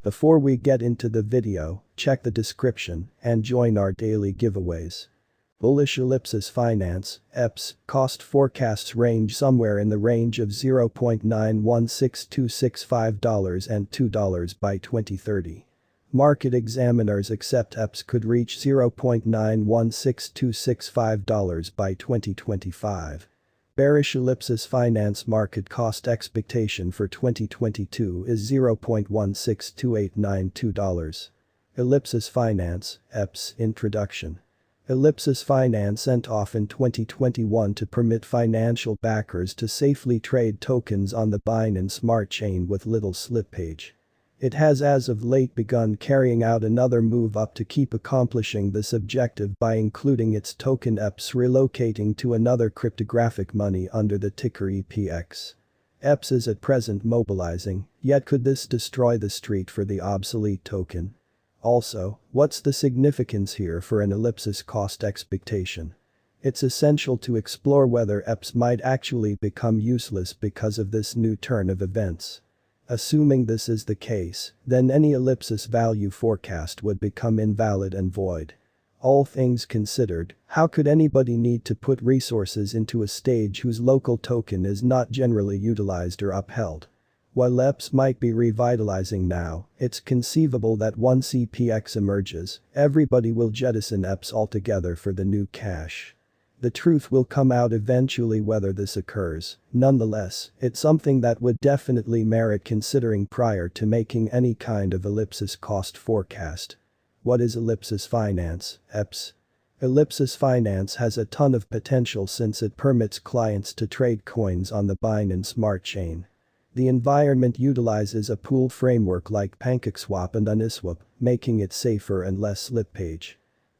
Before we get into the video, check the description and join our daily giveaways. Bullish Ellipsis Finance, EPS, cost forecasts range somewhere in the range of $0.916265 and $2 by 2030. Market examiners accept EPS could reach $0.916265 by 2025. Bearish Ellipsis Finance market cost expectation for 2022 is $0.162892. Ellipsis Finance, EPS Introduction. Ellipsis Finance went off in 2021 to permit financial backers to safely trade tokens on the Binance Smart Chain with little slippage. It has as of late begun carrying out another move up to keep accomplishing this objective by including its token EPS relocating to another cryptographic money under the ticker EPX. EPS is at present mobilizing, yet could this destroy the street for the obsolete token? Also, what's the significance here for an Ellipsis cost expectation? It's essential to explore whether EPS might actually become useless because of this new turn of events. Assuming this is the case, then any Ellipsis value forecast would become invalid and void. All things considered, how could anybody need to put resources into a stage whose local token is not generally utilized or upheld? While EPS might be revitalizing now, it's conceivable that once EPX emerges, everybody will jettison EPS altogether for the new cash. The truth will come out eventually whether this occurs. Nonetheless, it's something that would definitely merit considering prior to making any kind of Ellipsis cost forecast. What is Ellipsis Finance, EPS? Ellipsis Finance has a ton of potential since it permits clients to trade coins on the Binance Smart Chain. The environment utilizes a pool framework like PancakeSwap and Uniswap, making it safer and less slippage.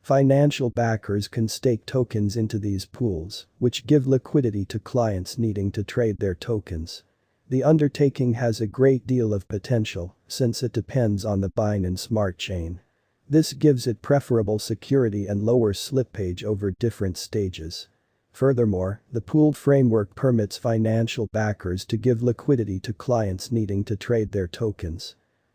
Financial backers can stake tokens into these pools, which give liquidity to clients needing to trade their tokens. The undertaking has a great deal of potential, since it depends on the Binance Smart Chain. This gives it preferable security and lower slippage over different stages. Furthermore, the pooled framework permits financial backers to give liquidity to clients needing to trade their tokens.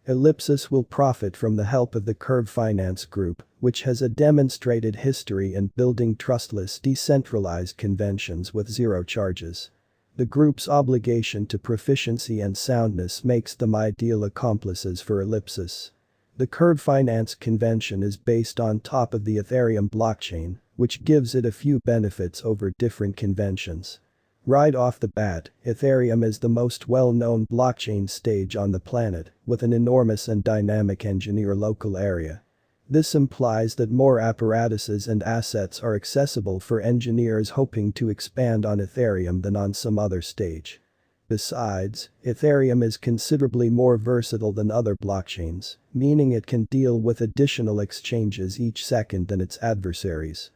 Ellipsis will profit from the help of the Curve Finance Group, which has a demonstrated history in building trustless decentralized conventions with zero charges. The group's obligation to proficiency and soundness makes them ideal accomplices for Ellipsis. The Curve Finance convention is based on top of the Ethereum blockchain, which gives it a few benefits over different conventions. Right off the bat, Ethereum is the most well-known blockchain stage on the planet, with an enormous and dynamic engineer local area. This implies that more apparatuses and assets are accessible for engineers hoping to expand on Ethereum than on some other stage. Besides, Ethereum is considerably more versatile than other blockchains, meaning it can deal with additional exchanges each second than its adversaries.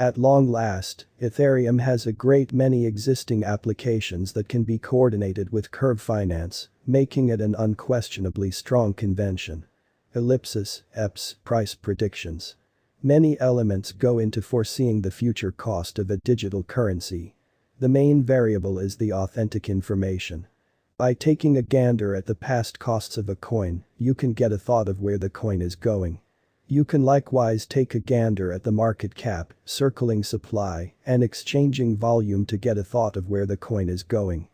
At long last, Ethereum has a great many existing applications that can be coordinated with Curve Finance, making it an unquestionably strong convention. Ellipsis, EPS, price predictions. Many elements go into foreseeing the future cost of a digital currency. The main variable is the authentic information. By taking a gander at the past costs of a coin, you can get a thought of where the coin is going. You can likewise take a gander at the market cap, circling supply, and exchanging volume to get a thought of where the coin is going.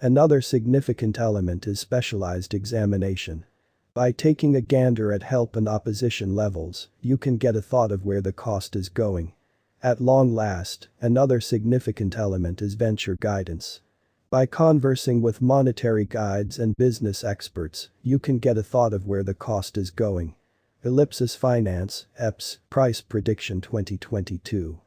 Another significant element is specialized examination. By taking a gander at help and opposition levels, you can get a thought of where the cost is going. At long last, another significant element is venture guidance. By conversing with monetary guides and business experts, you can get a thought of where the cost is going. Ellipsis Finance, EPS, Price Prediction 2022.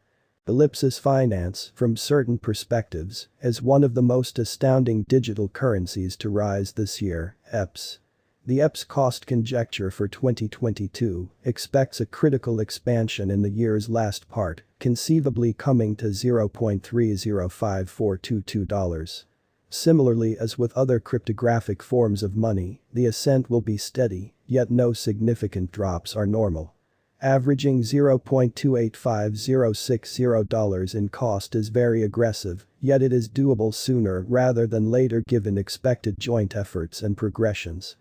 Ellipsis Finance, from certain perspectives, is one of the most astounding digital currencies to rise this year, EPS. The EPS cost conjecture for 2022 expects a critical expansion in the year's last part, conceivably coming to $0.305422. Similarly as with other cryptographic forms of money, the ascent will be steady, yet no significant drops are normal. Averaging $0.285060 in cost is very aggressive, yet it is doable sooner rather than later given expected joint efforts and progressions.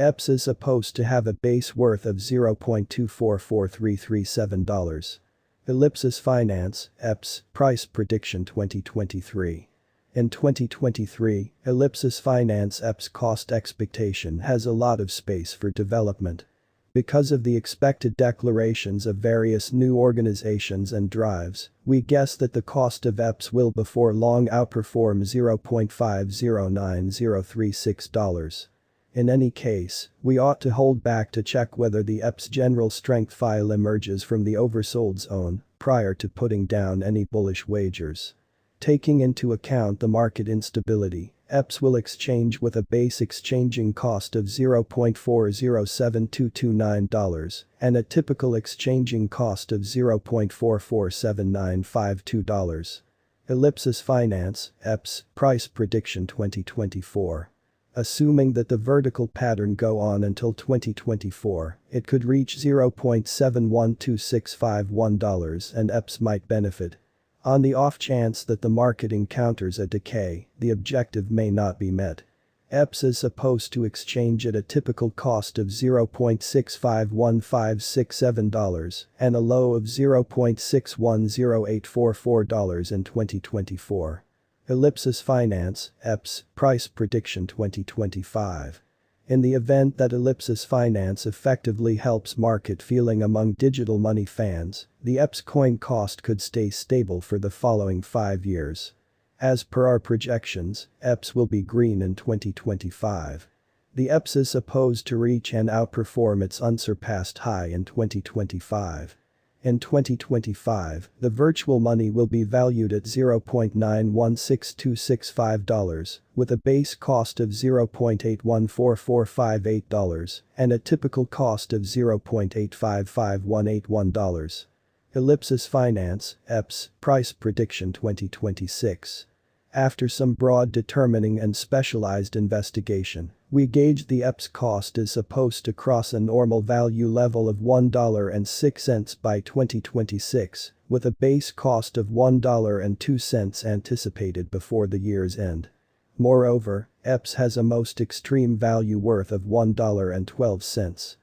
EPS is supposed to have a base worth of $0.244337. Ellipsis Finance, EPS, Price Prediction 2023. In 2023, Ellipsis Finance EPS cost expectation has a lot of space for development. Because of the expected declarations of various new organizations and drives, we guess that the cost of EPS will before long outperform $0.509036. In any case, we ought to hold back to check whether the EPS general strength file emerges from the oversold zone prior to putting down any bullish wagers. Taking into account the market instability, EPS will exchange with a base exchanging cost of $0.407229 and a typical exchanging cost of $0.447952. Ellipsis Finance, EPS, Price Prediction 2024. Assuming that the vertical pattern go on until 2024, it could reach $0.712651 and EPS might benefit. On the off chance that the market encounters a decay, the objective may not be met. EPS is supposed to exchange at a typical cost of $0.651567 and a low of $0.610844 in 2024. Ellipsis Finance, EPS, Price Prediction 2025. In the event that Ellipsis Finance effectively helps market feeling among digital money fans, the EPS coin cost could stay stable for the following 5 years. As per our projections, EPS will be green in 2025. The EPS is supposed to reach and outperform its unsurpassed high in 2025. In 2025, the virtual money will be valued at $0.916265, with a base cost of $0.814458 and a typical cost of $0.855181. Ellipsis Finance, EPS, Price Prediction 2026. After some broad determining and specialized investigation, we gauged the EPS cost is supposed to cross a normal value level of $1.06 by 2026, with a base cost of $1.02 anticipated before the year's end. Moreover, EPS has a most extreme value worth of $1.12.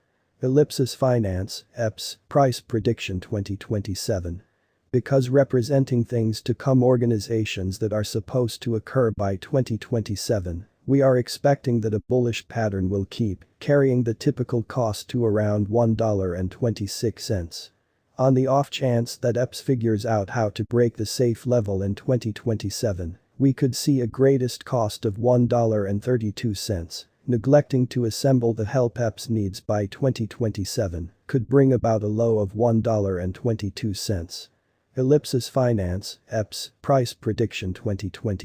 Ellipsis Finance, EPS, Price Prediction 2027. Because representing things to come organizations that are supposed to occur by 2027, we are expecting that a bullish pattern will keep carrying the typical cost to around $1.26. On the off chance that EPS figures out how to break the safe level in 2027, we could see a greatest cost of $1.32. Neglecting to assemble the help EPS needs by 2027 could bring about a low of $1.22. Ellipsis Finance, EPS, Price Prediction 2020.